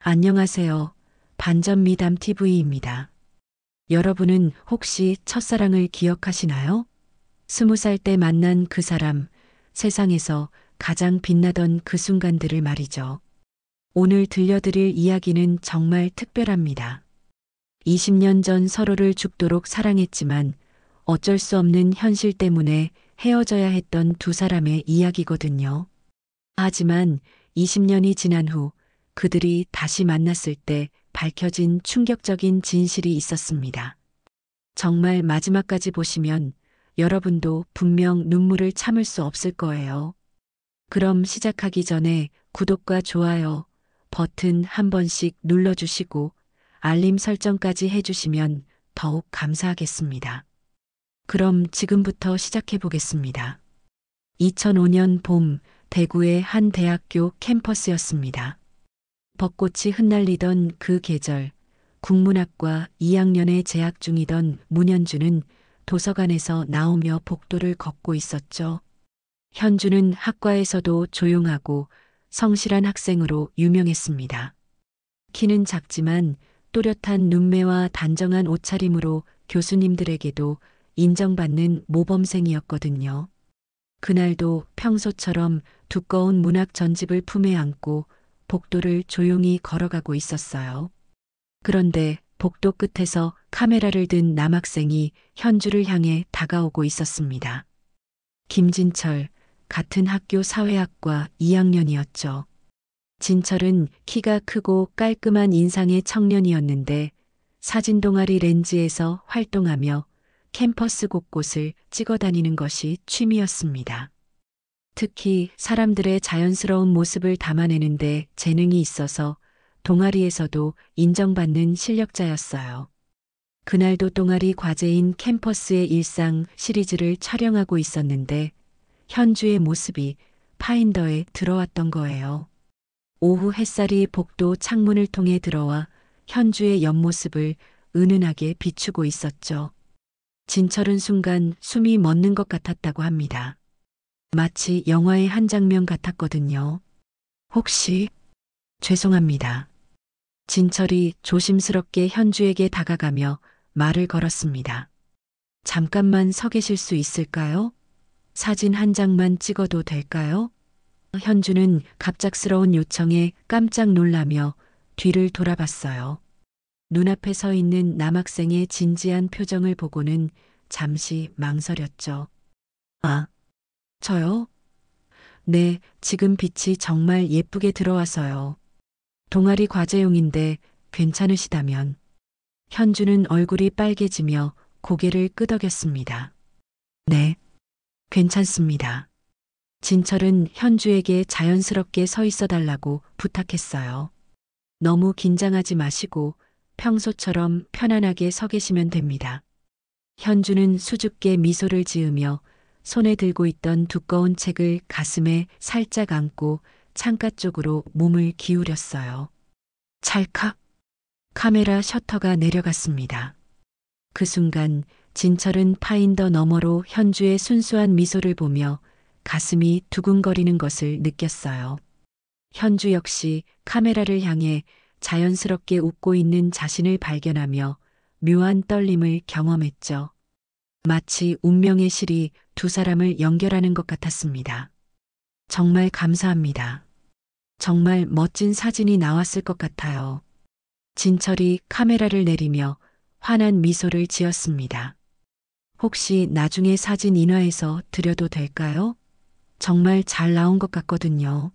안녕하세요. 반전 미담 TV입니다. 여러분은 혹시 첫사랑을 기억하시나요? 20살 때 만난 그 사람, 세상에서 가장 빛나던 그 순간들을 말이죠. 오늘 들려드릴 이야기는 정말 특별합니다. 20년 전 서로를 죽도록 사랑했지만 어쩔 수 없는 현실 때문에 헤어져야 했던 두 사람의 이야기거든요. 하지만 20년이 지난 후 그들이 다시 만났을 때 밝혀진 충격적인 진실이 있었습니다. 정말 마지막까지 보시면 여러분도 분명 눈물을 참을 수 없을 거예요. 그럼 시작하기 전에 구독과 좋아요 버튼 한 번씩 눌러주시고 알림 설정까지 해주시면 더욱 감사하겠습니다. 그럼 지금부터 시작해 보겠습니다. 2005년 봄 대구의 한 대학교 캠퍼스였습니다. 벚꽃이 흩날리던 그 계절, 국문학과 2학년에 재학 중이던 문현주는 도서관에서 나오며 복도를 걷고 있었죠. 현주는 학과에서도 조용하고 성실한 학생으로 유명했습니다. 키는 작지만 또렷한 눈매와 단정한 옷차림으로 교수님들에게도 인정받는 모범생이었거든요. 그날도 평소처럼 두꺼운 문학 전집을 품에 안고 복도를 조용히 걸어가고 있었어요. 그런데 복도 끝에서 카메라를 든 남학생이 현주를 향해 다가오고 있었습니다. 김진철, 같은 학교 사회학과 2학년이었죠. 진철은 키가 크고 깔끔한 인상의 청년이었는데 사진 동아리 렌즈에서 활동하며 캠퍼스 곳곳을 찍어 다니는 것이 취미였습니다. 특히 사람들의 자연스러운 모습을 담아내는데 재능이 있어서 동아리에서도 인정받는 실력자였어요. 그날도 동아리 과제인 캠퍼스의 일상 시리즈를 촬영하고 있었는데 현주의 모습이 파인더에 들어왔던 거예요. 오후 햇살이 복도 창문을 통해 들어와 현주의 옆모습을 은은하게 비추고 있었죠. 진철은 순간 숨이 멎는 것 같았다고 합니다. 마치 영화의 한 장면 같았거든요. 혹시 죄송합니다. 진철이 조심스럽게 현주에게 다가가며 말을 걸었습니다. 잠깐만 서 계실 수 있을까요? 사진 한 장만 찍어도 될까요? 현주는 갑작스러운 요청에 깜짝 놀라며 뒤를 돌아봤어요. 눈앞에 서 있는 남학생의 진지한 표정을 보고는 잠시 망설였죠. 아, 저요? 네, 지금 빛이 정말 예쁘게 들어와서요. 동아리 과제용인데 괜찮으시다면. 현주는 얼굴이 빨개지며 고개를 끄덕였습니다. 네, 괜찮습니다. 진철은 현주에게 자연스럽게 서 있어 달라고 부탁했어요. 너무 긴장하지 마시고 평소처럼 편안하게 서 계시면 됩니다. 현주는 수줍게 미소를 지으며 손에 들고 있던 두꺼운 책을 가슴에 살짝 안고 창가 쪽으로 몸을 기울였어요. 찰칵 카메라 셔터가 내려갔습니다. 그 순간 진철은 파인더 너머로 현주의 순수한 미소를 보며 가슴이 두근거리는 것을 느꼈어요. 현주 역시 카메라를 향해 자연스럽게 웃고 있는 자신을 발견하며 묘한 떨림을 경험했죠. 마치 운명의 실이 두 사람을 연결하는 것 같았습니다. 정말 감사합니다. 정말 멋진 사진이 나왔을 것 같아요. 진철이 카메라를 내리며 환한 미소를 지었습니다. 혹시 나중에 사진 인화해서 드려도 될까요? 정말 잘 나온 것 같거든요.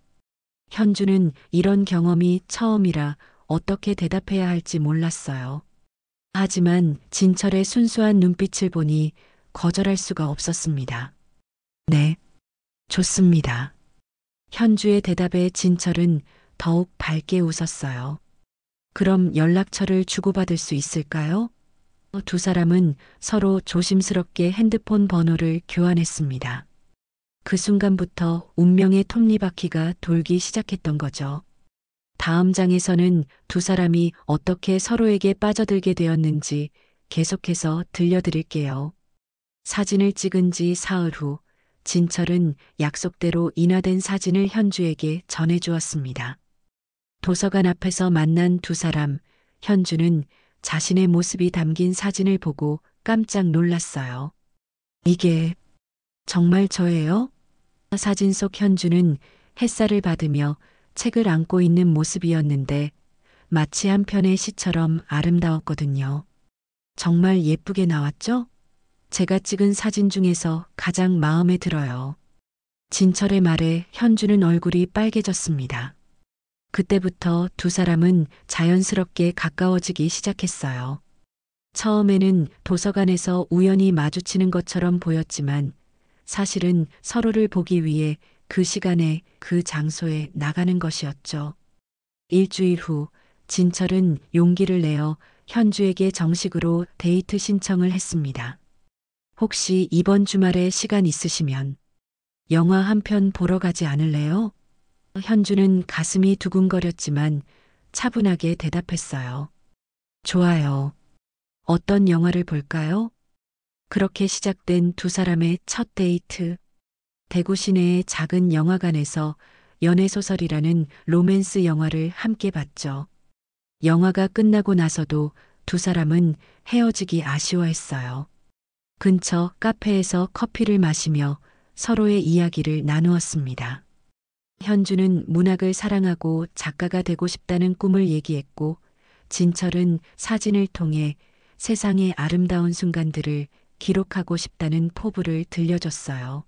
현주는 이런 경험이 처음이라 어떻게 대답해야 할지 몰랐어요. 하지만 진철의 순수한 눈빛을 보니 거절할 수가 없었습니다. 네, 좋습니다. 현주의 대답에 진철은 더욱 밝게 웃었어요. 그럼 연락처를 주고받을 수 있을까요? 두 사람은 서로 조심스럽게 핸드폰 번호를 교환했습니다. 그 순간부터 운명의 톱니바퀴가 돌기 시작했던 거죠. 다음 장에서는 두 사람이 어떻게 서로에게 빠져들게 되었는지 계속해서 들려드릴게요. 사진을 찍은 지 사흘 후 진철은 약속대로 인화된 사진을 현주에게 전해주었습니다. 도서관 앞에서 만난 두 사람, 현주는 자신의 모습이 담긴 사진을 보고 깜짝 놀랐어요. 이게 정말 저예요? 사진 속 현주는 햇살을 받으며 책을 안고 있는 모습이었는데 마치 한 편의 시처럼 아름다웠거든요. 정말 예쁘게 나왔죠? 제가 찍은 사진 중에서 가장 마음에 들어요. 진철의 말에 현주는 얼굴이 빨개졌습니다. 그때부터 두 사람은 자연스럽게 가까워지기 시작했어요. 처음에는 도서관에서 우연히 마주치는 것처럼 보였지만 사실은 서로를 보기 위해 그 시간에 그 장소에 나가는 것이었죠. 일주일 후 진철은 용기를 내어 현주에게 정식으로 데이트 신청을 했습니다. 혹시 이번 주말에 시간 있으시면 영화 한 편 보러 가지 않을래요? 현주는 가슴이 두근거렸지만 차분하게 대답했어요. 좋아요. 어떤 영화를 볼까요? 그렇게 시작된 두 사람의 첫 데이트. 대구 시내의 작은 영화관에서 연애소설이라는 로맨스 영화를 함께 봤죠. 영화가 끝나고 나서도 두 사람은 헤어지기 아쉬워했어요. 근처 카페에서 커피를 마시며 서로의 이야기를 나누었습니다. 현주는 문학을 사랑하고 작가가 되고 싶다는 꿈을 얘기했고, 진철은 사진을 통해 세상의 아름다운 순간들을 기록하고 싶다는 포부를 들려줬어요.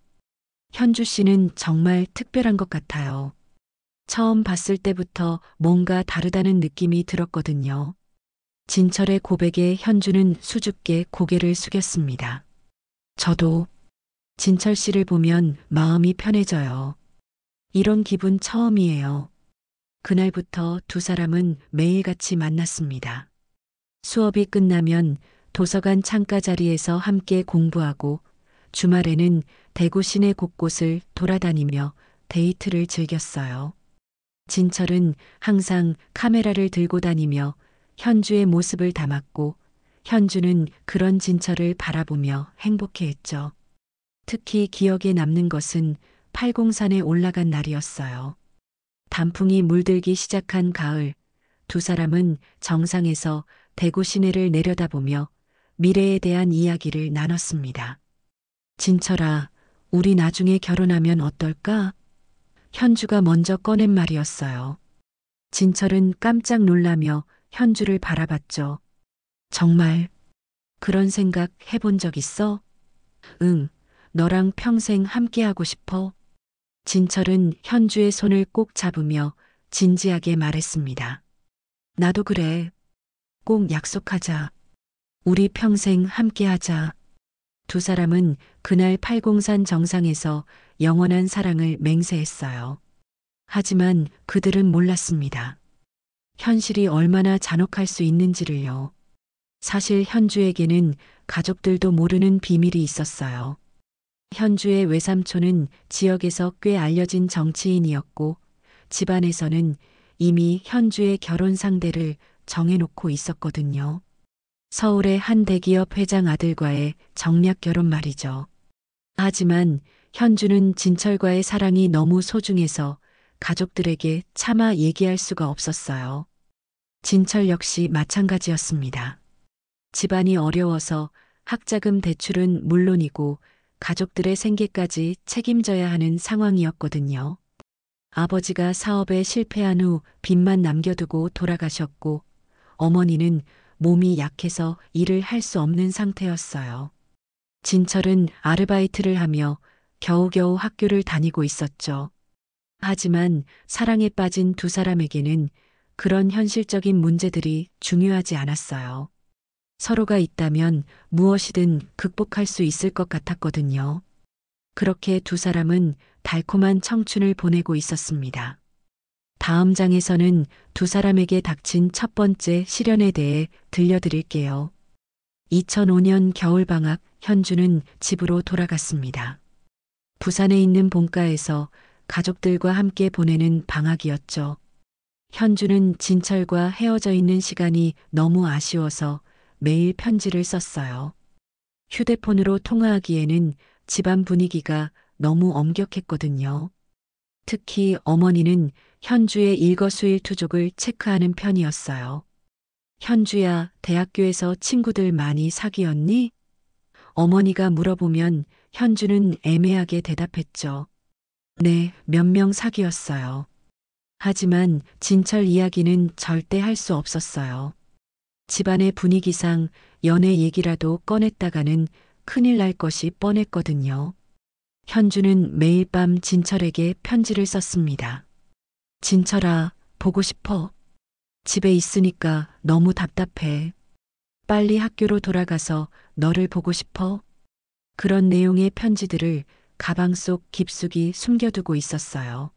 현주 씨는 정말 특별한 것 같아요. 처음 봤을 때부터 뭔가 다르다는 느낌이 들었거든요. 진철의 고백에 현주는 수줍게 고개를 숙였습니다. 저도 진철 씨를 보면 마음이 편해져요. 이런 기분 처음이에요. 그날부터 두 사람은 매일같이 만났습니다. 수업이 끝나면 도서관 창가 자리에서 함께 공부하고 주말에는 대구 시내 곳곳을 돌아다니며 데이트를 즐겼어요. 진철은 항상 카메라를 들고 다니며 현주의 모습을 담았고 현주는 그런 진철을 바라보며 행복해했죠. 특히 기억에 남는 것은 팔공산에 올라간 날이었어요. 단풍이 물들기 시작한 가을, 두 사람은 정상에서 대구 시내를 내려다보며 미래에 대한 이야기를 나눴습니다. 진철아, 우리 나중에 결혼하면 어떨까? 현주가 먼저 꺼낸 말이었어요. 진철은 깜짝 놀라며 현주를 바라봤죠. 정말 그런 생각 해본 적 있어? 응, 너랑 평생 함께하고 싶어. 진철은 현주의 손을 꼭 잡으며 진지하게 말했습니다. 나도 그래. 꼭 약속하자. 우리 평생 함께하자. 두 사람은 그날 팔공산 정상에서 영원한 사랑을 맹세했어요. 하지만 그들은 몰랐습니다. 현실이 얼마나 잔혹할 수 있는지를요. 사실 현주에게는 가족들도 모르는 비밀이 있었어요. 현주의 외삼촌은 지역에서 꽤 알려진 정치인이었고 집안에서는 이미 현주의 결혼 상대를 정해놓고 있었거든요. 서울의 한 대기업 회장 아들과의 정략 결혼 말이죠. 하지만 현주는 진철과의 사랑이 너무 소중해서 가족들에게 차마 얘기할 수가 없었어요. 진철 역시 마찬가지였습니다. 집안이 어려워서 학자금 대출은 물론이고 가족들의 생계까지 책임져야 하는 상황이었거든요. 아버지가 사업에 실패한 후 빚만 남겨두고 돌아가셨고 어머니는 몸이 약해서 일을 할 수 없는 상태였어요. 진철은 아르바이트를 하며 겨우겨우 학교를 다니고 있었죠. 하지만 사랑에 빠진 두 사람에게는 그런 현실적인 문제들이 중요하지 않았어요. 서로가 있다면 무엇이든 극복할 수 있을 것 같았거든요. 그렇게 두 사람은 달콤한 청춘을 보내고 있었습니다. 다음 장에서는 두 사람에게 닥친 첫 번째 시련에 대해 들려드릴게요. 2005년 겨울방학, 현주는 집으로 돌아갔습니다. 부산에 있는 본가에서 가족들과 함께 보내는 방학이었죠. 현주는 진철과 헤어져 있는 시간이 너무 아쉬워서 매일 편지를 썼어요. 휴대폰으로 통화하기에는 집안 분위기가 너무 엄격했거든요. 특히 어머니는 현주의 일거수일투족을 체크하는 편이었어요. 현주야, 대학교에서 친구들 많이 사귀었니? 어머니가 물어보면 현주는 애매하게 대답했죠. 네, 몇 명 사귀었어요. 하지만 진철 이야기는 절대 할 수 없었어요. 집안의 분위기상 연애 얘기라도 꺼냈다가는 큰일 날 것이 뻔했거든요. 현주는 매일 밤 진철에게 편지를 썼습니다. 진철아, 보고 싶어. 집에 있으니까 너무 답답해. 빨리 학교로 돌아가서 너를 보고 싶어. 그런 내용의 편지들을 가방 속 깊숙이 숨겨두고 있었어요.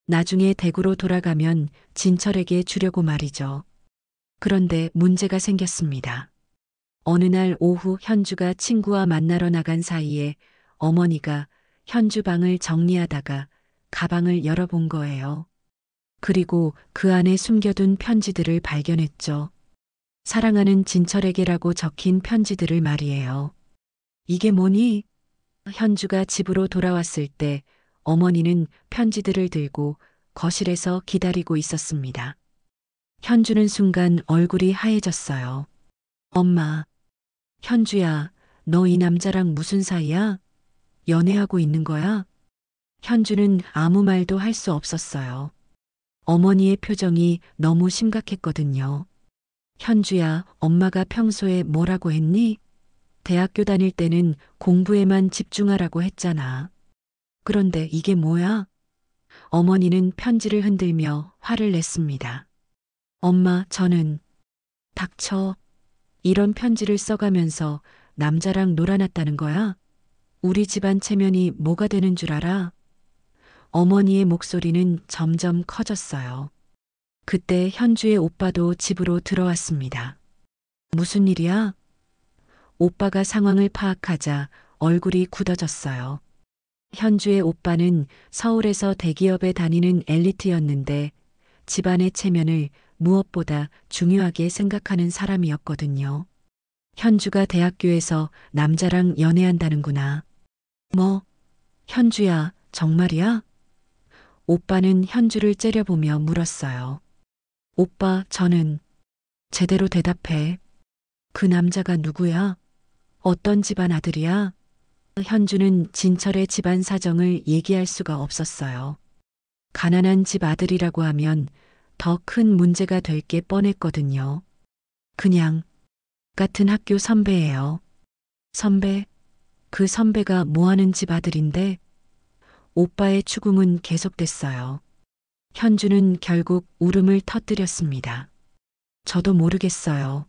나중에 대구로 돌아가면 진철에게 주려고 말이죠. 그런데 문제가 생겼습니다. 어느 날 오후 현주가 친구와 만나러 나간 사이에 어머니가 현주 방을 정리하다가 가방을 열어본 거예요. 그리고 그 안에 숨겨둔 편지들을 발견했죠. 사랑하는 진철에게라고 적힌 편지들을 말이에요. 이게 뭐니? 현주가 집으로 돌아왔을 때 어머니는 편지들을 들고 거실에서 기다리고 있었습니다. 현주는 순간 얼굴이 하얘졌어요. 엄마, 현주야, 너 이 남자랑 무슨 사이야? 연애하고 있는 거야? 현주는 아무 말도 할 수 없었어요. 어머니의 표정이 너무 심각했거든요. 현주야, 엄마가 평소에 뭐라고 했니? 대학교 다닐 때는 공부에만 집중하라고 했잖아. 그런데 이게 뭐야? 어머니는 편지를 흔들며 화를 냈습니다. 엄마, 저는 닥쳐. 이런 편지를 써가면서 남자랑 놀아났다는 거야? 우리 집안 체면이 뭐가 되는 줄 알아? 어머니의 목소리는 점점 커졌어요. 그때 현주의 오빠도 집으로 들어왔습니다. 무슨 일이야? 오빠가 상황을 파악하자 얼굴이 굳어졌어요. 현주의 오빠는 서울에서 대기업에 다니는 엘리트였는데 집안의 체면을 무엇보다 중요하게 생각하는 사람이었거든요. 현주가 대학교에서 남자랑 연애한다는구나. 뭐, 현주야, 정말이야? 오빠는 현주를 째려보며 물었어요. 오빠, 저는 제대로 대답해. 그 남자가 누구야? 어떤 집안 아들이야? 현주는 진철의 집안 사정을 얘기할 수가 없었어요. 가난한 집 아들이라고 하면 더 큰 문제가 될 게 뻔했거든요. 그냥 같은 학교 선배예요. 선배? 그 선배가 뭐 하는 집 아들인데? 오빠의 추궁은 계속됐어요. 현주는 결국 울음을 터뜨렸습니다. 저도 모르겠어요.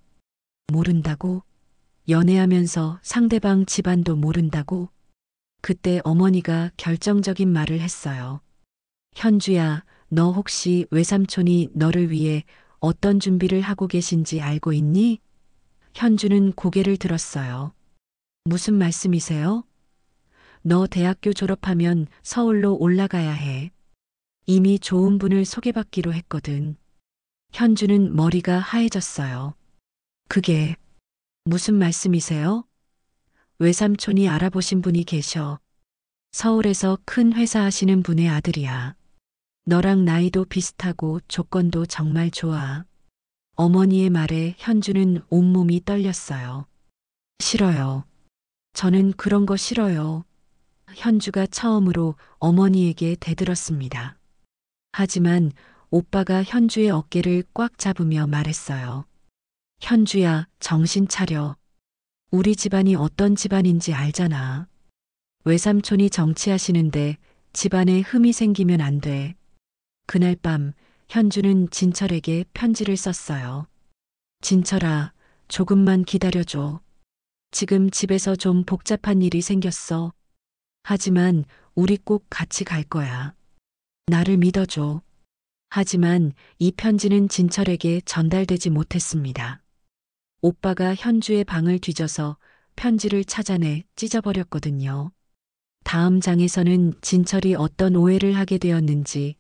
모른다고? 연애하면서 상대방 집안도 모른다고? 그때 어머니가 결정적인 말을 했어요. 현주야, 너 혹시 외삼촌이 너를 위해 어떤 준비를 하고 계신지 알고 있니? 현주는 고개를 들었어요. 무슨 말씀이세요? 너 대학교 졸업하면 서울로 올라가야 해. 이미 좋은 분을 소개받기로 했거든. 현주는 머리가 하얘졌어요. 그게 무슨 말씀이세요? 외삼촌이 알아보신 분이 계셔. 서울에서 큰 회사 하시는 분의 아들이야. 너랑 나이도 비슷하고 조건도 정말 좋아. 어머니의 말에 현주는 온몸이 떨렸어요. 싫어요. 저는 그런 거 싫어요. 현주가 처음으로 어머니에게 대들었습니다. 하지만 오빠가 현주의 어깨를 꽉 잡으며 말했어요. 현주야, 정신 차려. 우리 집안이 어떤 집안인지 알잖아. 외삼촌이 정치하시는데 집안에 흠이 생기면 안 돼. 그날 밤 현주는 진철에게 편지를 썼어요. 진철아, 조금만 기다려줘. 지금 집에서 좀 복잡한 일이 생겼어. 하지만 우리 꼭 같이 갈 거야. 나를 믿어줘. 하지만 이 편지는 진철에게 전달되지 못했습니다. 오빠가 현주의 방을 뒤져서 편지를 찾아내 찢어버렸거든요. 다음 장에서는 진철이 어떤 오해를 하게 되었는지,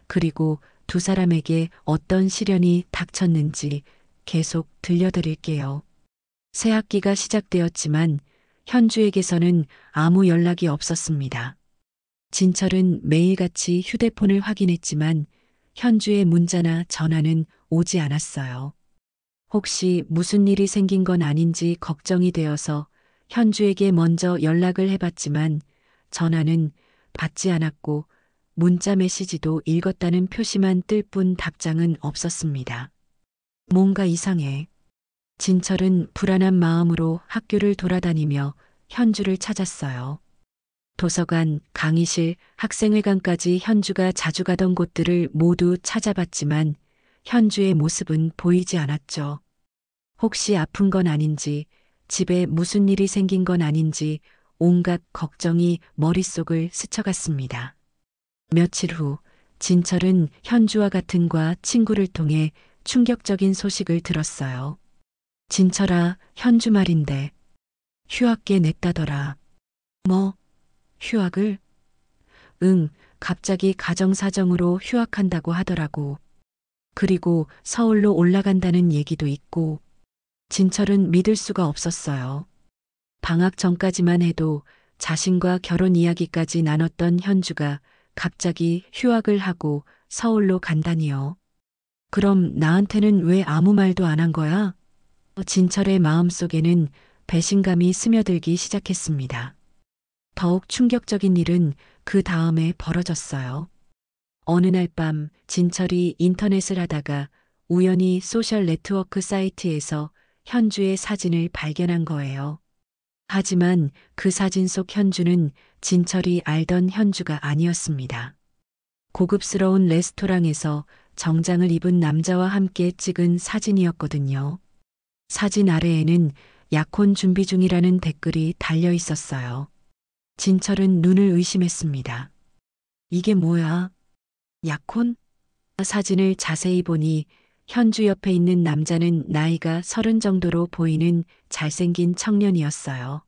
그리고 두 사람에게 어떤 시련이 닥쳤는지 계속 들려드릴게요. 새 학기가 시작되었지만 현주에게서는 아무 연락이 없었습니다. 진철은 매일같이 휴대폰을 확인했지만 현주의 문자나 전화는 오지 않았어요. 혹시 무슨 일이 생긴 건 아닌지 걱정이 되어서 현주에게 먼저 연락을 해봤지만 전화는 받지 않았고 문자 메시지도 읽었다는 표시만 뜰 뿐 답장은 없었습니다. 뭔가 이상해. 진철은 불안한 마음으로 학교를 돌아다니며 현주를 찾았어요. 도서관, 강의실, 학생회관까지 현주가 자주 가던 곳들을 모두 찾아봤지만 현주의 모습은 보이지 않았죠. 혹시 아픈 건 아닌지, 집에 무슨 일이 생긴 건 아닌지 온갖 걱정이 머릿속을 스쳐갔습니다. 며칠 후 진철은 현주와 같은 과 친구를 통해 충격적인 소식을 들었어요. 진철아, 현주 말인데 휴학계 냈다더라. 뭐, 휴학을? 응, 갑자기 가정사정으로 휴학한다고 하더라고. 그리고 서울로 올라간다는 얘기도 있고, 진철은 믿을 수가 없었어요. 방학 전까지만 해도 자신과 결혼 이야기까지 나눴던 현주가 갑자기 휴학을 하고 서울로 간다니요. 그럼 나한테는 왜 아무 말도 안 한 거야? 진철의 마음속에는 배신감이 스며들기 시작했습니다. 더욱 충격적인 일은 그 다음에 벌어졌어요. 어느 날 밤 진철이 인터넷을 하다가 우연히 소셜 네트워크 사이트에서 현주의 사진을 발견한 거예요. 하지만 그 사진 속 현주는 진철이 알던 현주가 아니었습니다. 고급스러운 레스토랑에서 정장을 입은 남자와 함께 찍은 사진이었거든요. 사진 아래에는 약혼 준비 중이라는 댓글이 달려 있었어요. 진철은 눈을 의심했습니다. 이게 뭐야? 약혼? 사진을 자세히 보니 현주 옆에 있는 남자는 나이가 30 정도로 보이는 잘생긴 청년이었어요.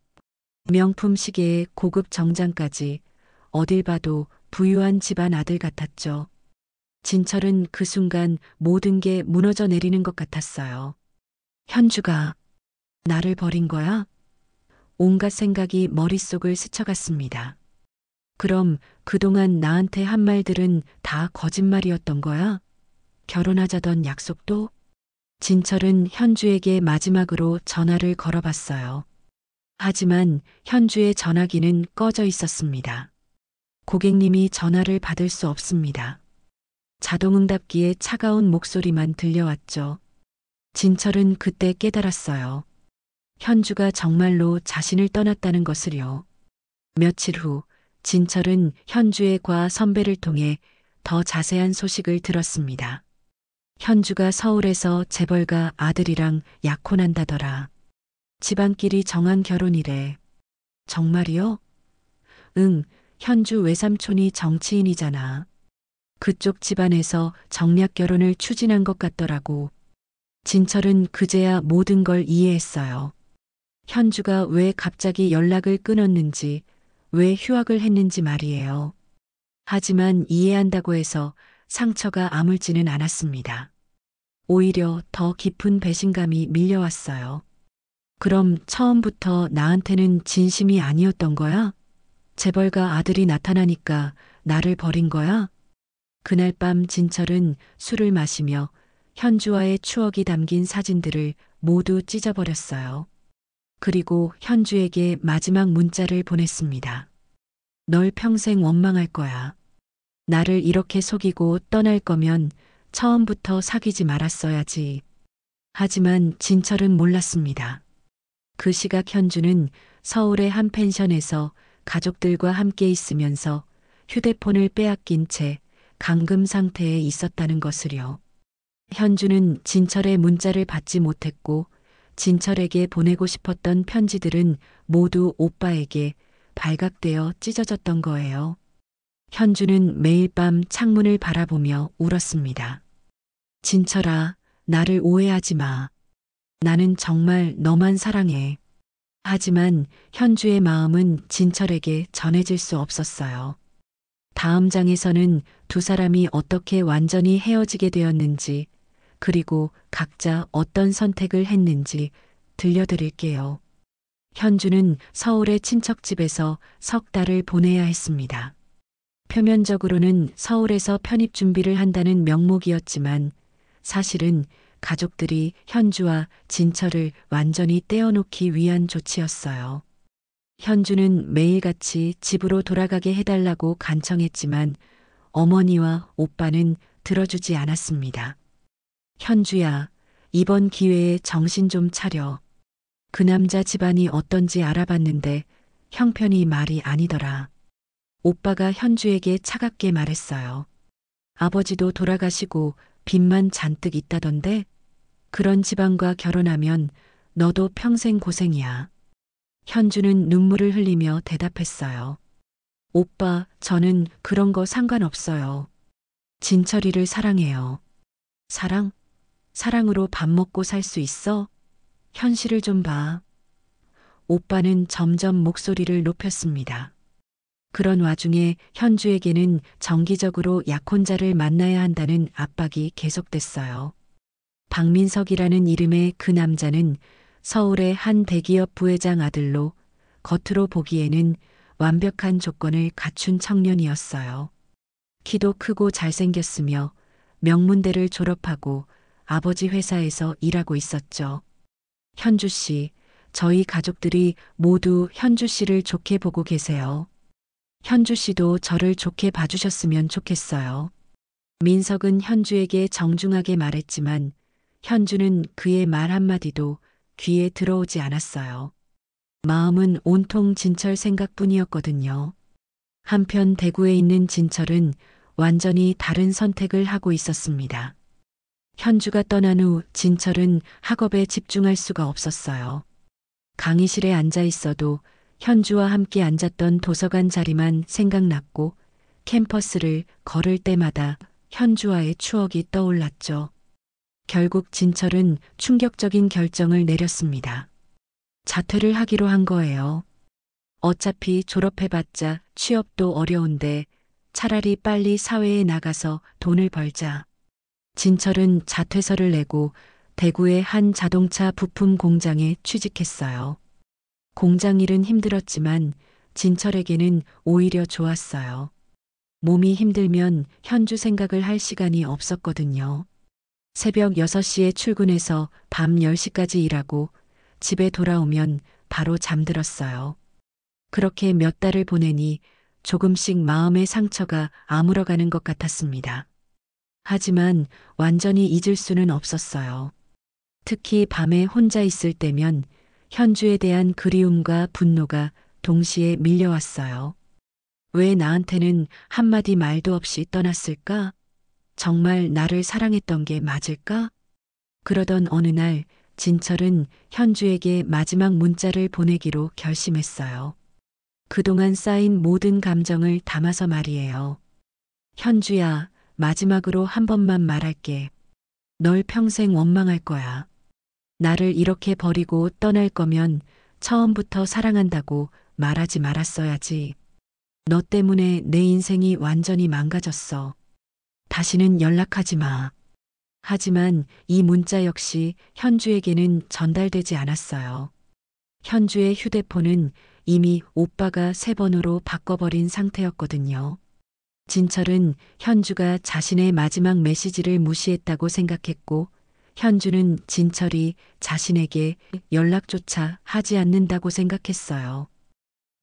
명품 시계에 고급 정장까지 어딜 봐도 부유한 집안 아들 같았죠. 진철은 그 순간 모든 게 무너져 내리는 것 같았어요. 현주가 나를 버린 거야? 온갖 생각이 머릿속을 스쳐갔습니다. 그럼 그동안 나한테 한 말들은 다 거짓말이었던 거야? 결혼하자던 약속도? 진철은 현주에게 마지막으로 전화를 걸어봤어요. 하지만 현주의 전화기는 꺼져 있었습니다. 고객님이 전화를 받을 수 없습니다. 자동응답기에 차가운 목소리만 들려왔죠. 진철은 그때 깨달았어요. 현주가 정말로 자신을 떠났다는 것을요. 며칠 후 진철은 현주의 과 선배를 통해 더 자세한 소식을 들었습니다. 현주가 서울에서 재벌가 아들이랑 약혼한다더라. 집안끼리 정한 결혼이래. 정말이요? 응, 현주 외삼촌이 정치인이잖아. 그쪽 집안에서 정략 결혼을 추진한 것 같더라고. 진철은 그제야 모든 걸 이해했어요. 현주가 왜 갑자기 연락을 끊었는지, 왜 휴학을 했는지 말이에요. 하지만 이해한다고 해서 상처가 아물지는 않았습니다. 오히려 더 깊은 배신감이 밀려왔어요. 그럼 처음부터 나한테는 진심이 아니었던 거야? 재벌가 아들이 나타나니까 나를 버린 거야? 그날 밤 진철은 술을 마시며 현주와의 추억이 담긴 사진들을 모두 찢어버렸어요. 그리고 현주에게 마지막 문자를 보냈습니다. 널 평생 원망할 거야. 나를 이렇게 속이고 떠날 거면 처음부터 사귀지 말았어야지. 하지만 진철은 몰랐습니다. 그 시각 현주는 서울의 한 펜션에서 가족들과 함께 있으면서 휴대폰을 빼앗긴 채 감금 상태에 있었다는 것을요. 현주는 진철의 문자를 받지 못했고 진철에게 보내고 싶었던 편지들은 모두 오빠에게 발각되어 찢어졌던 거예요. 현주는 매일 밤 창문을 바라보며 울었습니다. 진철아, 나를 오해하지 마. 나는 정말 너만 사랑해. 하지만 현주의 마음은 진철에게 전해질 수 없었어요. 다음 장에서는 두 사람이 어떻게 완전히 헤어지게 되었는지, 그리고 각자 어떤 선택을 했는지 들려드릴게요. 현주는 서울의 친척집에서 석 달을 보내야 했습니다. 표면적으로는 서울에서 편입 준비를 한다는 명목이었지만 사실은 가족들이 현주와 진철을 완전히 떼어놓기 위한 조치였어요. 현주는 매일같이 집으로 돌아가게 해달라고 간청했지만 어머니와 오빠는 들어주지 않았습니다. 현주야, 이번 기회에 정신 좀 차려. 그 남자 집안이 어떤지 알아봤는데 형편이 말이 아니더라. 오빠가 현주에게 차갑게 말했어요. 아버지도 돌아가시고 빚만 잔뜩 있다던데 그런 집안과 결혼하면 너도 평생 고생이야. 현주는 눈물을 흘리며 대답했어요. 오빠, 저는 그런 거 상관없어요. 진철이를 사랑해요. 사랑? 사랑으로 밥 먹고 살 수 있어? 현실을 좀 봐. 오빠는 점점 목소리를 높였습니다. 그런 와중에 현주에게는 정기적으로 약혼자를 만나야 한다는 압박이 계속됐어요. 박민석이라는 이름의 그 남자는 서울의 한 대기업 부회장 아들로 겉으로 보기에는 완벽한 조건을 갖춘 청년이었어요. 키도 크고 잘생겼으며 명문대를 졸업하고 아버지 회사에서 일하고 있었죠. 현주 씨, 저희 가족들이 모두 현주 씨를 좋게 보고 계세요. 현주 씨도 저를 좋게 봐주셨으면 좋겠어요. 민석은 현주에게 정중하게 말했지만 현주는 그의 말 한마디도 귀에 들어오지 않았어요. 마음은 온통 진철 생각뿐이었거든요. 한편 대구에 있는 진철은 완전히 다른 선택을 하고 있었습니다. 현주가 떠난 후 진철은 학업에 집중할 수가 없었어요. 강의실에 앉아 있어도 현주와 함께 앉았던 도서관 자리만 생각났고 캠퍼스를 걸을 때마다 현주와의 추억이 떠올랐죠. 결국 진철은 충격적인 결정을 내렸습니다. 자퇴를 하기로 한 거예요. 어차피 졸업해봤자 취업도 어려운데 차라리 빨리 사회에 나가서 돈을 벌자. 진철은 자퇴서를 내고 대구의 한 자동차 부품 공장에 취직했어요. 공장 일은 힘들었지만 진철에게는 오히려 좋았어요. 몸이 힘들면 현주 생각을 할 시간이 없었거든요. 새벽 6시에 출근해서 밤 10시까지 일하고 집에 돌아오면 바로 잠들었어요. 그렇게 몇 달을 보내니 조금씩 마음의 상처가 아물어가는 것 같았습니다. 하지만 완전히 잊을 수는 없었어요. 특히 밤에 혼자 있을 때면 현주에 대한 그리움과 분노가 동시에 밀려왔어요. 왜 나한테는 한마디 말도 없이 떠났을까? 정말 나를 사랑했던 게 맞을까? 그러던 어느 날 진철은 현주에게 마지막 문자를 보내기로 결심했어요. 그동안 쌓인 모든 감정을 담아서 말이에요. 현주야, 마지막으로 한 번만 말할게. 널 평생 원망할 거야. 나를 이렇게 버리고 떠날 거면 처음부터 사랑한다고 말하지 말았어야지. 너 때문에 내 인생이 완전히 망가졌어. 다시는 연락하지 마. 하지만 이 문자 역시 현주에게는 전달되지 않았어요. 현주의 휴대폰은 이미 오빠가 3번으로 바꿔버린 상태였거든요. 진철은 현주가 자신의 마지막 메시지를 무시했다고 생각했고 현주는 진철이 자신에게 연락조차 하지 않는다고 생각했어요.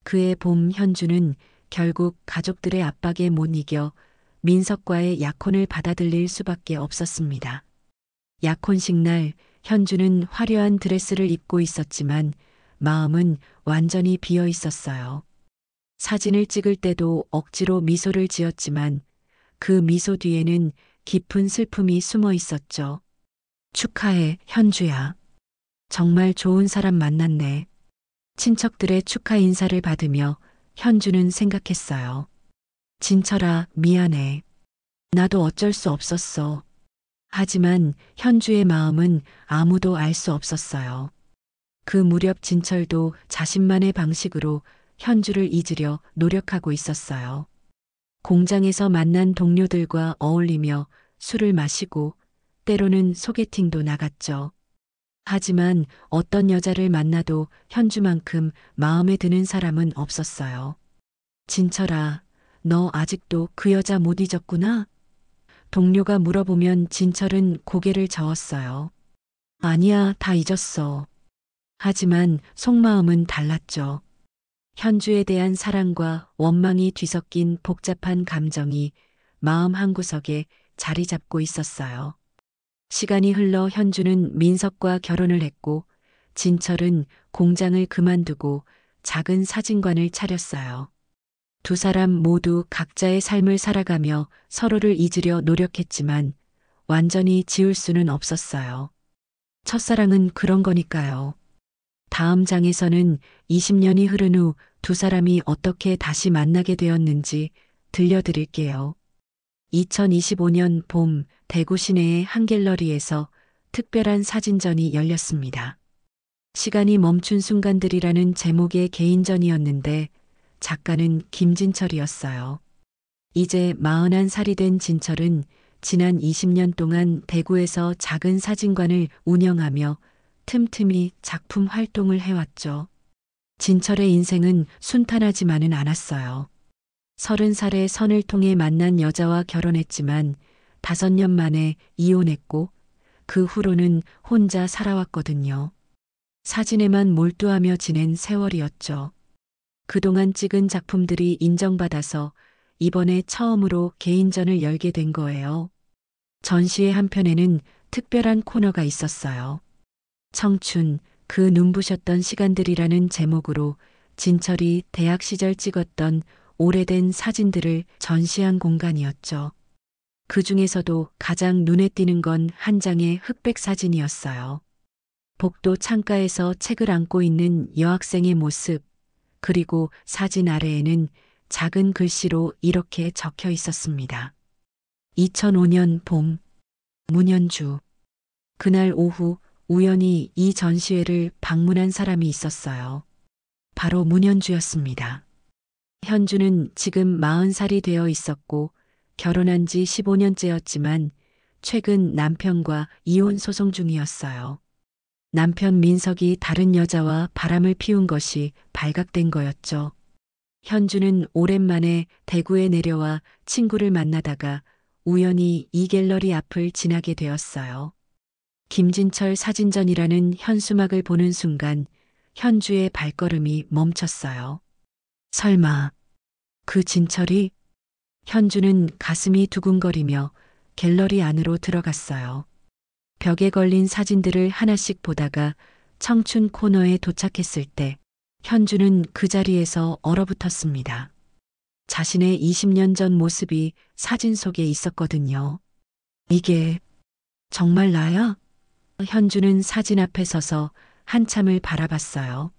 그해 봄 현주는 결국 가족들의 압박에 못 이겨 민석과의 약혼을 받아들일 수밖에 없었습니다. 약혼식 날 현주는 화려한 드레스를 입고 있었지만 마음은 완전히 비어 있었어요. 사진을 찍을 때도 억지로 미소를 지었지만 그 미소 뒤에는 깊은 슬픔이 숨어 있었죠. 축하해, 현주야. 정말 좋은 사람 만났네. 친척들의 축하 인사를 받으며 현주는 생각했어요. 진철아, 미안해. 나도 어쩔 수 없었어. 하지만 현주의 마음은 아무도 알 수 없었어요. 그 무렵 진철도 자신만의 방식으로 현주를 잊으려 노력하고 있었어요. 공장에서 만난 동료들과 어울리며 술을 마시고 때로는 소개팅도 나갔죠. 하지만 어떤 여자를 만나도 현주만큼 마음에 드는 사람은 없었어요. 진철아, 너 아직도 그 여자 못 잊었구나? 동료가 물어보면 진철은 고개를 저었어요. 아니야, 다 잊었어. 하지만 속마음은 달랐죠. 현주에 대한 사랑과 원망이 뒤섞인 복잡한 감정이 마음 한구석에 자리 잡고 있었어요. 시간이 흘러 현주는 민석과 결혼을 했고 진철은 공장을 그만두고 작은 사진관을 차렸어요. 두 사람 모두 각자의 삶을 살아가며 서로를 잊으려 노력했지만 완전히 지울 수는 없었어요. 첫사랑은 그런 거니까요. 다음 장에서는 20년이 흐른 후 두 사람이 어떻게 다시 만나게 되었는지 들려드릴게요. 2025년 봄 대구 시내의 한 갤러리에서 특별한 사진전이 열렸습니다. 시간이 멈춘 순간들이라는 제목의 개인전이었는데 작가는 김진철이었어요. 이제 41살이 된 진철은 지난 20년 동안 대구에서 작은 사진관을 운영하며 틈틈이 작품 활동을 해왔죠. 진철의 인생은 순탄하지만은 않았어요. 30살에 선을 통해 만난 여자와 결혼했지만 5년 만에 이혼했고 그 후로는 혼자 살아왔거든요. 사진에만 몰두하며 지낸 세월이었죠. 그동안 찍은 작품들이 인정받아서 이번에 처음으로 개인전을 열게 된 거예요. 전시회 한편에는 특별한 코너가 있었어요. 청춘, 그 눈부셨던 시간들이라는 제목으로 진철이 대학 시절 찍었던 오래된 사진들을 전시한 공간이었죠. 그 중에서도 가장 눈에 띄는 건 한 장의 흑백 사진이었어요. 복도 창가에서 책을 안고 있는 여학생의 모습, 그리고 사진 아래에는 작은 글씨로 이렇게 적혀 있었습니다. 2005년 봄, 문현주. 그날 오후 우연히 이 전시회를 방문한 사람이 있었어요. 바로 문현주였습니다. 현주는 지금 40살이 되어 있었고 결혼한 지 15년째였지만 최근 남편과 이혼 소송 중이었어요. 남편 민석이 다른 여자와 바람을 피운 것이 발각된 거였죠. 현주는 오랜만에 대구에 내려와 친구를 만나다가 우연히 이 갤러리 앞을 지나게 되었어요. 김진철 사진전이라는 현수막을 보는 순간 현주의 발걸음이 멈췄어요. 설마 그 진철이? 현주는 가슴이 두근거리며 갤러리 안으로 들어갔어요. 벽에 걸린 사진들을 하나씩 보다가 청춘 코너에 도착했을 때 현주는 그 자리에서 얼어붙었습니다. 자신의 20년 전 모습이 사진 속에 있었거든요. 이게 정말 나야? 현주는 사진 앞에 서서 한참을 바라봤어요.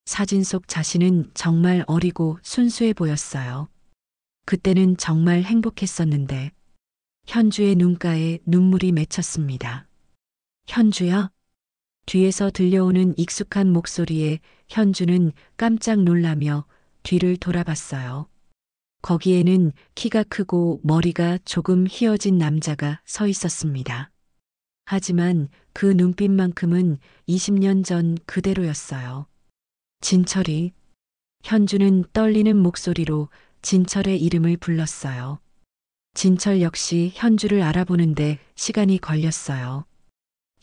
사진 속 자신은 정말 어리고 순수해 보였어요. 그때는 정말 행복했었는데 현주의 눈가에 눈물이 맺혔습니다. 현주야? 뒤에서 들려오는 익숙한 목소리에 현주는 깜짝 놀라며 뒤를 돌아봤어요. 거기에는 키가 크고 머리가 조금 휘어진 남자가 서 있었습니다. 하지만 그 눈빛만큼은 20년 전 그대로였어요. 진철이. 현주는 떨리는 목소리로 진철의 이름을 불렀어요. 진철 역시 현주를 알아보는데 시간이 걸렸어요.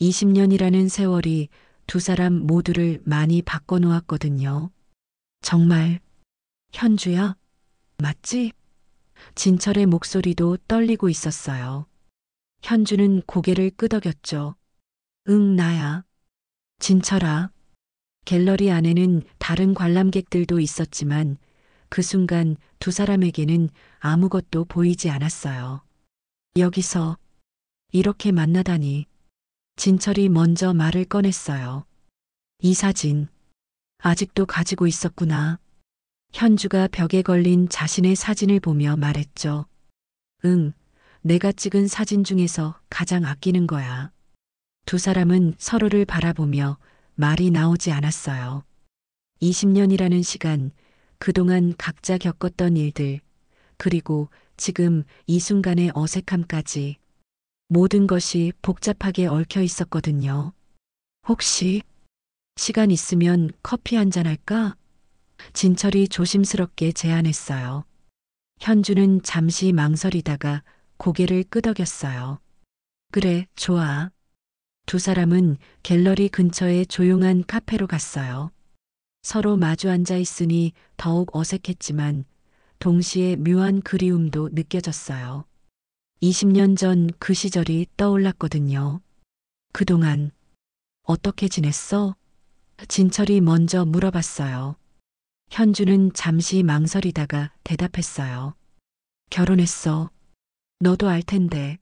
20년이라는 세월이 두 사람 모두를 많이 바꿔놓았거든요. 정말 현주야? 맞지? 진철의 목소리도 떨리고 있었어요. 현주는 고개를 끄덕였죠. 응, 나야. 진철아. 갤러리 안에는 다른 관람객들도 있었지만 그 순간 두 사람에게는 아무것도 보이지 않았어요. 여기서 이렇게 만나다니. 진철이 먼저 말을 꺼냈어요. 이 사진 아직도 가지고 있었구나. 현주가 벽에 걸린 자신의 사진을 보며 말했죠. 응, 내가 찍은 사진 중에서 가장 아끼는 거야. 두 사람은 서로를 바라보며 말이 나오지 않았어요. 20년이라는 시간, 그동안 각자 겪었던 일들, 그리고 지금 이 순간의 어색함까지 모든 것이 복잡하게 얽혀 있었거든요. 혹시 시간 있으면 커피 한잔 할까? 진철이 조심스럽게 제안했어요. 현주는 잠시 망설이다가 고개를 끄덕였어요. 그래, 좋아. 두 사람은 갤러리 근처의 조용한 카페로 갔어요. 서로 마주 앉아 있으니 더욱 어색했지만 동시에 묘한 그리움도 느껴졌어요. 20년 전 그 시절이 떠올랐거든요. 그동안 어떻게 지냈어? 진철이 먼저 물어봤어요. 현주는 잠시 망설이다가 대답했어요. 결혼했어. 너도 알 텐데.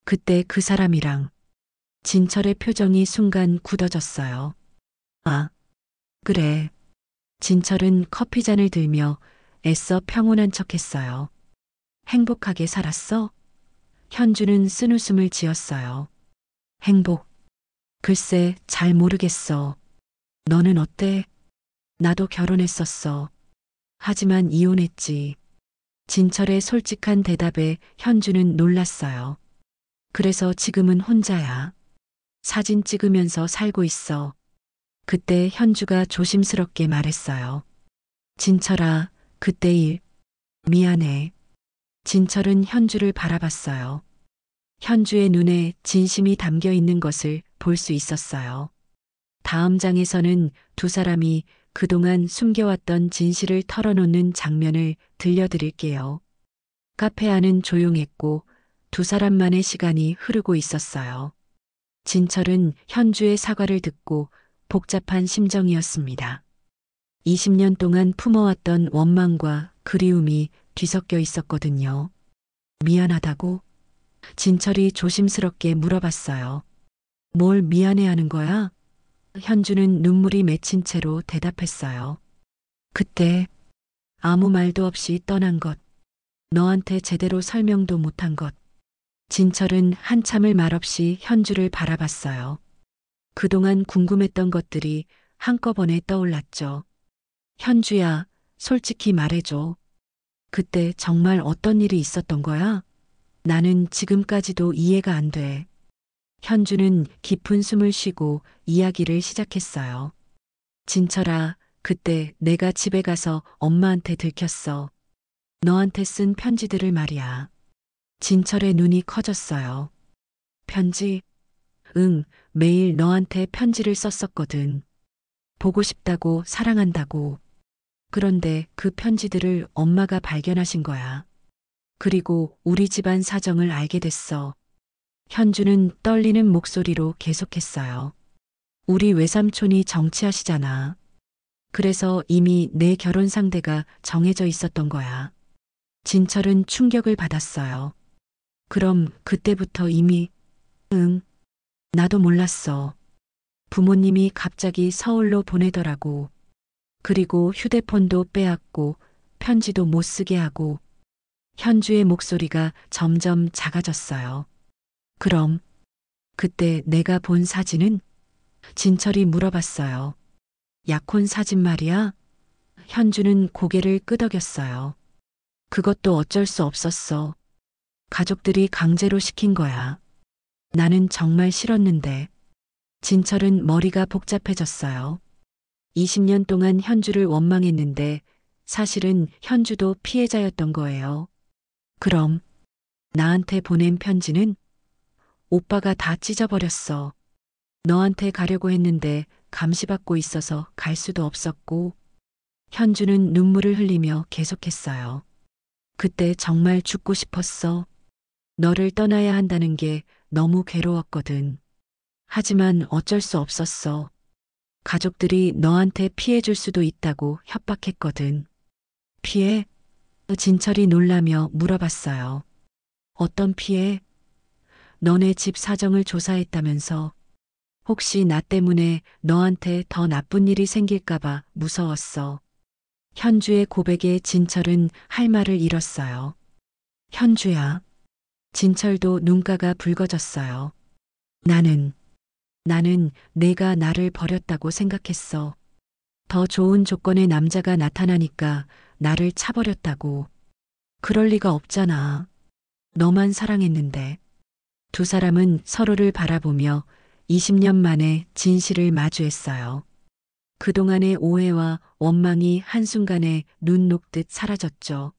그때 그 사람이랑. 진철의 표정이 순간 굳어졌어요. 아, 그래. 진철은 커피잔을 들며 애써 평온한 척했어요. 행복하게 살았어? 현주는 쓴웃음을 지었어요. 행복. 글쎄, 잘 모르겠어. 너는 어때? 나도 결혼했었어. 하지만 이혼했지. 진철의 솔직한 대답에 현주는 놀랐어요. 그래서 지금은 혼자야. 사진 찍으면서 살고 있어. 그때 현주가 조심스럽게 말했어요. 진철아, 그때 일. 미안해. 진철은 현주를 바라봤어요. 현주의 눈에 진심이 담겨 있는 것을 볼 수 있었어요. 다음 장에서는 두 사람이 그동안 숨겨왔던 진실을 털어놓는 장면을 들려드릴게요. 카페 안은 조용했고 두 사람만의 시간이 흐르고 있었어요. 진철은 현주의 사과를 듣고 복잡한 심정이었습니다. 20년 동안 품어왔던 원망과 그리움이 뒤섞여 있었거든요. 미안하다고? 진철이 조심스럽게 물어봤어요. 뭘 미안해하는 거야? 현주는 눈물이 맺힌 채로 대답했어요. 그때 아무 말도 없이 떠난 것, 너한테 제대로 설명도 못한 것. 진철은 한참을 말없이 현주를 바라봤어요. 그동안 궁금했던 것들이 한꺼번에 떠올랐죠. 현주야, 솔직히 말해줘. 그때 정말 어떤 일이 있었던 거야? 나는 지금까지도 이해가 안 돼. 현주는 깊은 숨을 쉬고 이야기를 시작했어요. 진철아, 그때 내가 집에 가서 엄마한테 들켰어. 너한테 쓴 편지들을 말이야. 진철의 눈이 커졌어요. 편지? 응, 매일 너한테 편지를 썼었거든. 보고 싶다고, 사랑한다고. 그런데 그 편지들을 엄마가 발견하신 거야. 그리고 우리 집안 사정을 알게 됐어. 현주는 떨리는 목소리로 계속했어요. 우리 외삼촌이 정치하시잖아. 그래서 이미 내 결혼 상대가 정해져 있었던 거야. 진철은 충격을 받았어요. 그럼 그때부터 이미, 응, 나도 몰랐어. 부모님이 갑자기 서울로 보내더라고. 그리고 휴대폰도 빼앗고 편지도 못 쓰게 하고 현주의 목소리가 점점 작아졌어요. 그럼 그때 내가 본 사진은? 진철이 물어봤어요. 약혼 사진 말이야? 현주는 고개를 끄덕였어요. 그것도 어쩔 수 없었어. 가족들이 강제로 시킨 거야. 나는 정말 싫었는데. 진철은 머리가 복잡해졌어요. 20년 동안 현주를 원망했는데 사실은 현주도 피해자였던 거예요. 그럼 나한테 보낸 편지는? 오빠가 다 찢어버렸어. 너한테 가려고 했는데 감시받고 있어서 갈 수도 없었고. 현주는 눈물을 흘리며 계속했어요. 그때 정말 죽고 싶었어. 너를 떠나야 한다는 게 너무 괴로웠거든. 하지만 어쩔 수 없었어. 가족들이 너한테 피해 줄 수도 있다고 협박했거든. 피해? 진철이 놀라며 물어봤어요. 어떤 피해? 너네 집 사정을 조사했다면서. 혹시 나 때문에 너한테 더 나쁜 일이 생길까봐 무서웠어. 현주의 고백에 진철은 할 말을 잃었어요. 현주야. 진철도 눈가가 붉어졌어요. 나는 내가 나를 버렸다고 생각했어. 더 좋은 조건의 남자가 나타나니까 나를 차버렸다고. 그럴 리가 없잖아. 너만 사랑했는데. 두 사람은 서로를 바라보며 20년 만에 진실을 마주했어요. 그동안의 오해와 원망이 한순간에 눈 녹듯 사라졌죠.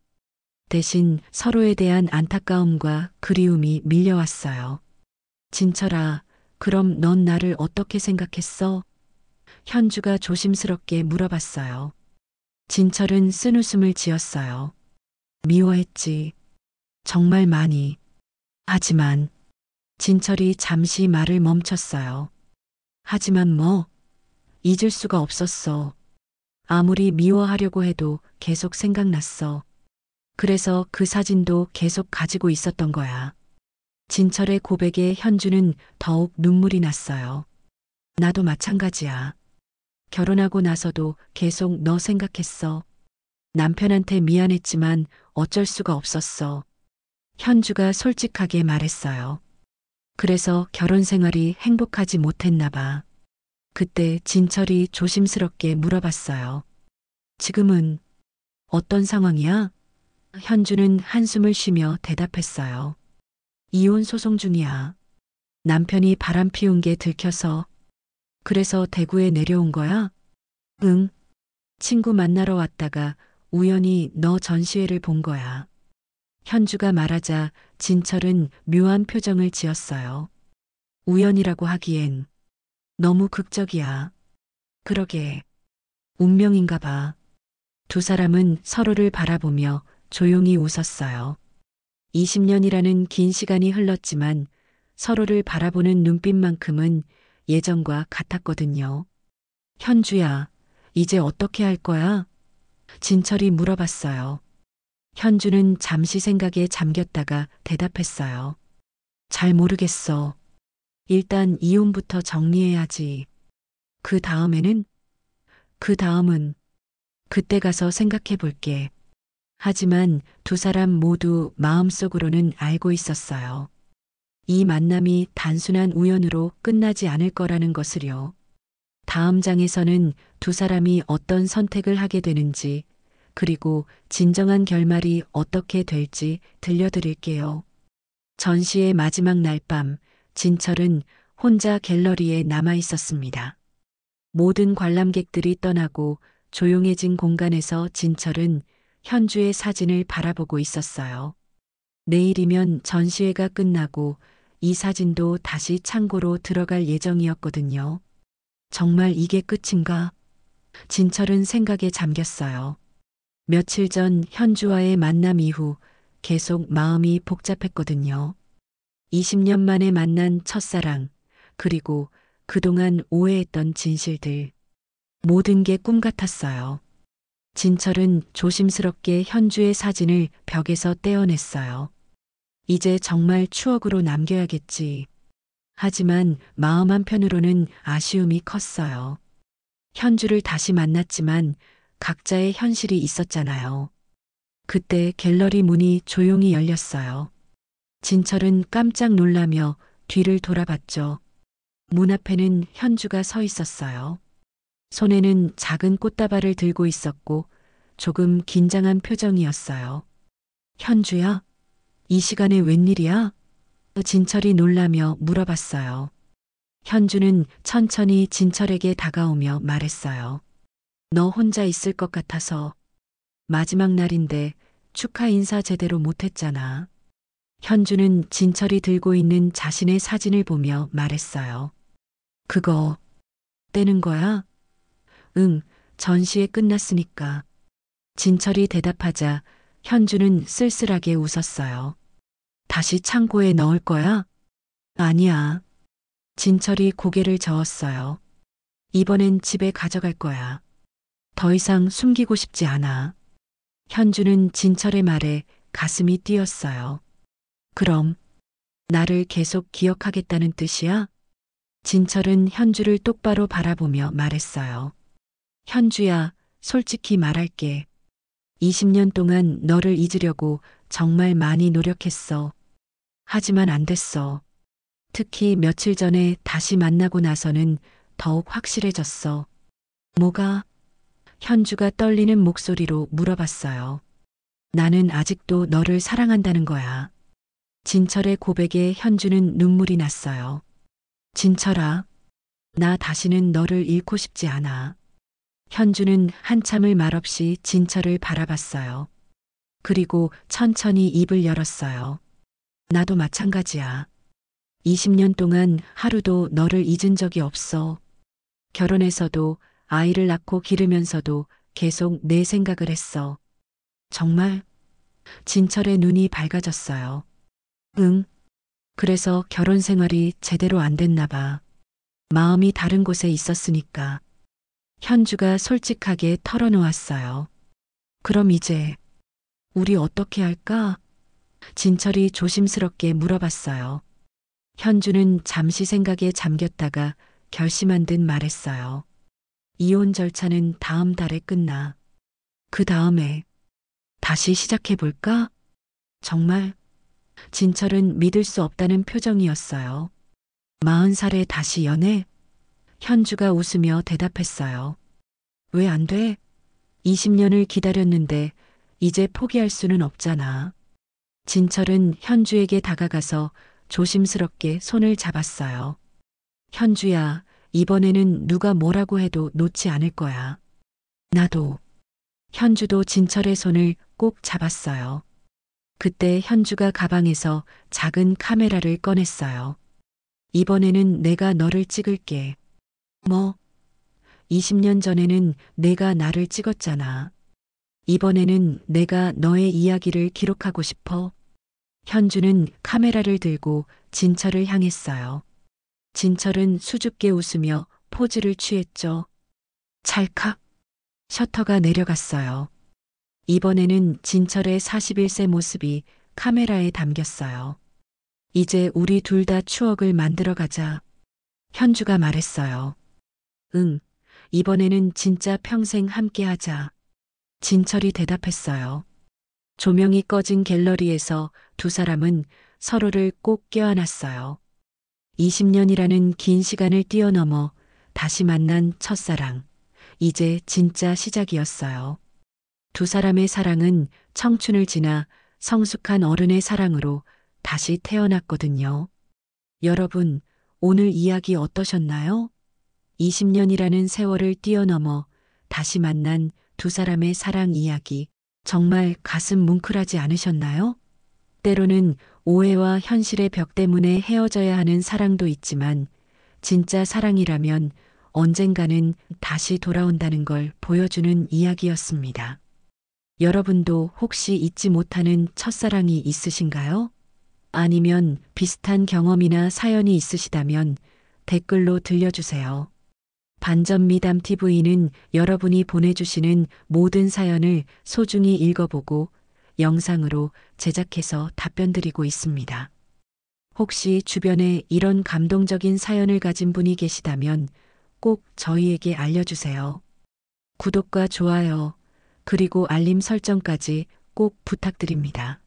대신 서로에 대한 안타까움과 그리움이 밀려왔어요. 진철아, 그럼 넌 나를 어떻게 생각했어? 현주가 조심스럽게 물어봤어요. 진철은 쓴웃음을 지었어요. 미워했지. 정말 많이. 하지만 진철이 잠시 말을 멈췄어요. 하지만 뭐, 잊을 수가 없었어. 아무리 미워하려고 해도 계속 생각났어. 그래서 그 사진도 계속 가지고 있었던 거야. 진철의 고백에 현주는 더욱 눈물이 났어요. 나도 마찬가지야. 결혼하고 나서도 계속 너 생각했어. 남편한테 미안했지만 어쩔 수가 없었어. 현주가 솔직하게 말했어요. 그래서 결혼 생활이 행복하지 못했나 봐. 그때 진철이 조심스럽게 물어봤어요. 지금은 어떤 상황이야? 현주는 한숨을 쉬며 대답했어요. 이혼 소송 중이야. 남편이 바람 피운 게 들켜서. 그래서 대구에 내려온 거야? 응. 친구 만나러 왔다가 우연히 너 전시회를 본 거야. 현주가 말하자 진철은 묘한 표정을 지었어요. 우연이라고 하기엔 너무 극적이야. 그러게. 운명인가 봐. 두 사람은 서로를 바라보며 조용히 웃었어요. 20년이라는 긴 시간이 흘렀지만 서로를 바라보는 눈빛만큼은 예전과 같았거든요. 현주야, 이제 어떻게 할 거야? 진철이 물어봤어요. 현주는 잠시 생각에 잠겼다가 대답했어요. 잘 모르겠어. 일단 이혼부터 정리해야지. 그 다음에는? 그 다음은 그때 가서 생각해 볼게. 하지만 두 사람 모두 마음속으로는 알고 있었어요. 이 만남이 단순한 우연으로 끝나지 않을 거라는 것을요. 다음 장에서는 두 사람이 어떤 선택을 하게 되는지, 그리고 진정한 결말이 어떻게 될지 들려드릴게요. 전시의 마지막 날 밤, 진철은 혼자 갤러리에 남아 있었습니다. 모든 관람객들이 떠나고 조용해진 공간에서 진철은 현주의 사진을 바라보고 있었어요. 내일이면 전시회가 끝나고 이 사진도 다시 창고로 들어갈 예정이었거든요. 정말 이게 끝인가? 진철은 생각에 잠겼어요. 며칠 전 현주와의 만남 이후 계속 마음이 복잡했거든요. 20년 만에 만난 첫사랑, 그리고 그동안 오해했던 진실들. 모든 게 꿈 같았어요. 진철은 조심스럽게 현주의 사진을 벽에서 떼어냈어요. 이제 정말 추억으로 남겨야겠지. 하지만 마음 한편으로는 아쉬움이 컸어요. 현주를 다시 만났지만 각자의 현실이 있었잖아요. 그때 갤러리 문이 조용히 열렸어요. 진철은 깜짝 놀라며 뒤를 돌아봤죠. 문 앞에는 현주가 서 있었어요. 손에는 작은 꽃다발을 들고 있었고 조금 긴장한 표정이었어요. 현주야? 이 시간에 웬일이야? 진철이 놀라며 물어봤어요. 현주는 천천히 진철에게 다가오며 말했어요. 너 혼자 있을 것 같아서. 마지막 날인데 축하 인사 제대로 못했잖아. 현주는 진철이 들고 있는 자신의 사진을 보며 말했어요. 그거 떼는 거야? 응, 전시회 끝났으니까. 진철이 대답하자 현주는 쓸쓸하게 웃었어요. 다시 창고에 넣을 거야? 아니야. 진철이 고개를 저었어요. 이번엔 집에 가져갈 거야. 더 이상 숨기고 싶지 않아. 현주는 진철의 말에 가슴이 뛰었어요. 그럼 나를 계속 기억하겠다는 뜻이야? 진철은 현주를 똑바로 바라보며 말했어요. 현주야, 솔직히 말할게. 20년 동안 너를 잊으려고 정말 많이 노력했어. 하지만 안 됐어. 특히 며칠 전에 다시 만나고 나서는 더욱 확실해졌어. 뭐가? 현주가 떨리는 목소리로 물어봤어요. 나는 아직도 너를 사랑한다는 거야. 진철의 고백에 현주는 눈물이 났어요. 진철아, 나 다시는 너를 잃고 싶지 않아. 현주는 한참을 말없이 진철을 바라봤어요. 그리고 천천히 입을 열었어요. 나도 마찬가지야. 20년 동안 하루도 너를 잊은 적이 없어. 결혼해서도 아이를 낳고 기르면서도 계속 내 생각을 했어. 정말? 진철의 눈이 밝아졌어요. 응. 그래서 결혼 생활이 제대로 안 됐나 봐. 마음이 다른 곳에 있었으니까. 현주가 솔직하게 털어놓았어요. 그럼 이제 우리 어떻게 할까? 진철이 조심스럽게 물어봤어요. 현주는 잠시 생각에 잠겼다가 결심한 듯 말했어요. 이혼 절차는 다음 달에 끝나. 그 다음에 다시 시작해볼까? 정말? 진철은 믿을 수 없다는 표정이었어요. 40살에 다시 연애? 현주가 웃으며 대답했어요. 왜 안 돼? 20년을 기다렸는데 이제 포기할 수는 없잖아. 진철은 현주에게 다가가서 조심스럽게 손을 잡았어요. 현주야, 이번에는 누가 뭐라고 해도 놓지 않을 거야. 나도. 현주도 진철의 손을 꼭 잡았어요. 그때 현주가 가방에서 작은 카메라를 꺼냈어요. 이번에는 내가 너를 찍을게. 뭐? 20년 전에는 내가 나를 찍었잖아. 이번에는 내가 너의 이야기를 기록하고 싶어. 현주는 카메라를 들고 진철을 향했어요. 진철은 수줍게 웃으며 포즈를 취했죠. 찰칵. 셔터가 내려갔어요. 이번에는 진철의 41세 모습이 카메라에 담겼어요. 이제 우리 둘 다 추억을 만들어 가자. 현주가 말했어요. 응, 이번에는 진짜 평생 함께 하자. 진철이 대답했어요. 조명이 꺼진 갤러리에서 두 사람은 서로를 꼭 껴안았어요. 20년이라는 긴 시간을 뛰어넘어 다시 만난 첫사랑. 이제 진짜 시작이었어요. 두 사람의 사랑은 청춘을 지나 성숙한 어른의 사랑으로 다시 태어났거든요. 여러분, 오늘 이야기 어떠셨나요? 20년이라는 세월을 뛰어넘어 다시 만난 두 사람의 사랑 이야기. 정말 가슴 뭉클하지 않으셨나요? 때로는 오해와 현실의 벽 때문에 헤어져야 하는 사랑도 있지만 진짜 사랑이라면 언젠가는 다시 돌아온다는 걸 보여주는 이야기였습니다. 여러분도 혹시 잊지 못하는 첫사랑이 있으신가요? 아니면 비슷한 경험이나 사연이 있으시다면 댓글로 들려주세요. 반전 미담 TV는 여러분이 보내주시는 모든 사연을 소중히 읽어보고 영상으로 제작해서 답변드리고 있습니다. 혹시 주변에 이런 감동적인 사연을 가진 분이 계시다면 꼭 저희에게 알려주세요. 구독과 좋아요, 그리고 알림 설정까지 꼭 부탁드립니다.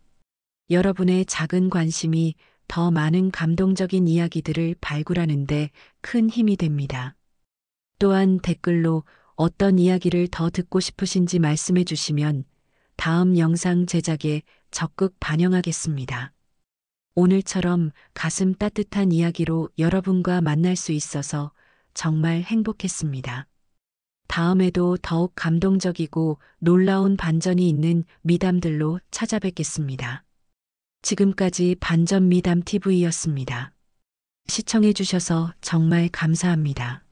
여러분의 작은 관심이 더 많은 감동적인 이야기들을 발굴하는 데 큰 힘이 됩니다. 또한 댓글로 어떤 이야기를 더 듣고 싶으신지 말씀해 주시면 다음 영상 제작에 적극 반영하겠습니다. 오늘처럼 가슴 따뜻한 이야기로 여러분과 만날 수 있어서 정말 행복했습니다. 다음에도 더욱 감동적이고 놀라운 반전이 있는 미담들로 찾아뵙겠습니다. 지금까지 반전 미담 TV였습니다. 시청해 주셔서 정말 감사합니다.